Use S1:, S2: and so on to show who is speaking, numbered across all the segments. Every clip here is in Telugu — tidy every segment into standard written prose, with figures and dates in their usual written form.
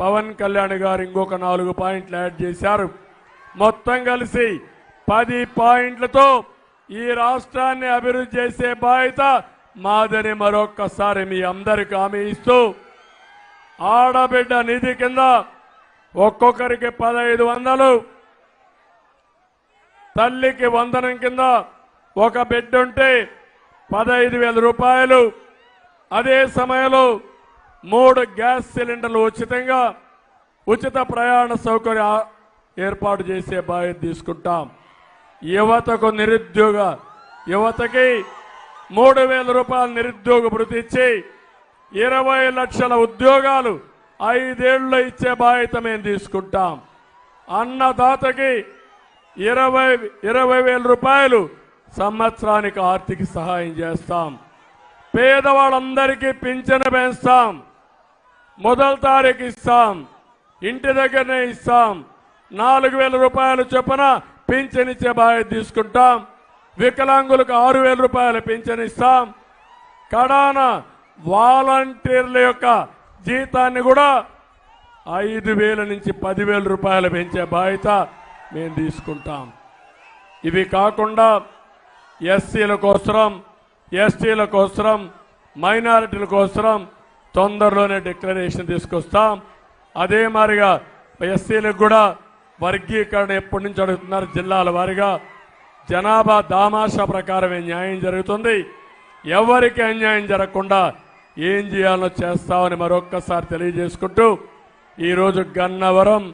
S1: పవన్ కళ్యాణ్ గారు ఇంకొక 4 పాయింట్లు యాడ్ చేశారు. మొత్తం కలిసి 10 పాయింట్లతో ఈ రాష్ట్రాన్ని అభివృద్ధి చేసే బాధ్యత మాదని మరొక్కసారి మీ అందరికి హామీ ఇస్తూ ఆడబిడ్డ నిధి కింద ఒక్కొక్కరికి 1500, తల్లికి వందనం కింద ఒక బిడ్డ ఉంటే 15,000 రూపాయలు. అదే సమయంలో 3 గ్యాస్ సిలిండర్లు ఉచితంగా, ఉచిత ప్రయాణ సౌకర్యం ఏర్పాటు చేసే బాధ్యత తీసుకుంటాం. యువతకు యువతకి 3,000 రూపాయల నిరుద్యోగ భృతి ఇచ్చి 20 లక్షల ఉద్యోగాలు 5 ఏళ్లలో ఇచ్చే బాధ్యత మేము తీసుకుంటాం. అన్నదాతకి 20,000 రూపాయలు సంవత్సరానికి ఆర్థిక సహాయం చేస్తాం. పేదవాళ్ళందరికీ పింఛను పెంచుతాం. మొదటి తారీఖు ఇస్తాం, ఇంటి దగ్గరనే ఇస్తాం. 4,000 రూపాయలు చొప్పున పింఛన్ ఇచ్చే బాధ్యత తీసుకుంటాం. వికలాంగులకు 6,000 రూపాయలు పింఛన్ ఇస్తాం. కడాన వాలంటీర్ల యొక్క జీతాన్ని కూడా 5,000 నుంచి 10,000 రూపాయలు పెంచే బాధ్యత మేము తీసుకుంటాం. ఇవి కాకుండా ఎస్సీల కోసం, ఎస్టీల కోసం, మైనారిటీల కోసం తొందరలోనే డిక్లరేషన్ తీసుకొస్తాం. అదే మాదిరిగా ఎస్సీలకు కూడా వర్గీకరణ ఎప్పటి నుంచి అడుగుతున్నారు. జిల్లాల వారీగా జనాభా దామాషా ప్రకారమే న్యాయం జరుగుతుంది. ఎవరికి అన్యాయం జరగకుండా ఏం చేయాలో చేస్తామని మరొక్కసారి తెలియజేసుకుంటూ ఈరోజు గన్నవరం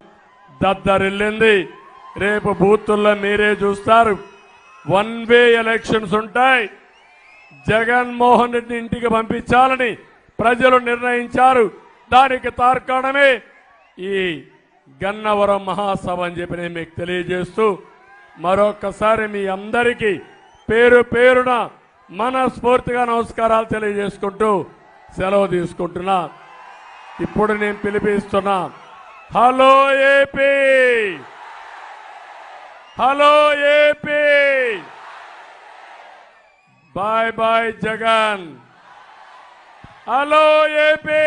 S1: దద్దరిల్లింది. రేపు బూతుల్లో మీరే చూస్తారు. 1 వే ఎలక్షన్స్ ఉంటాయి. జగన్మోహన్ రెడ్డిని ఇంటికి పంపించాలని ప్రజలు నిర్ణయించారు. దానికి తార్కాణమే ఈ గన్నవరం మహాసభ అని చెప్పి నేను మీకు తెలియజేస్తూ మరొకసారి మీ అందరికీ పేరు పేరున మనస్ఫూర్తిగా నమస్కారాలు తెలియజేసుకుంటూ సెలవు తీసుకుంటున్నా. ఇప్పుడు నేను పిలిపిస్తున్నా, hello AP, hello AP, bye bye Jagan, hello AP.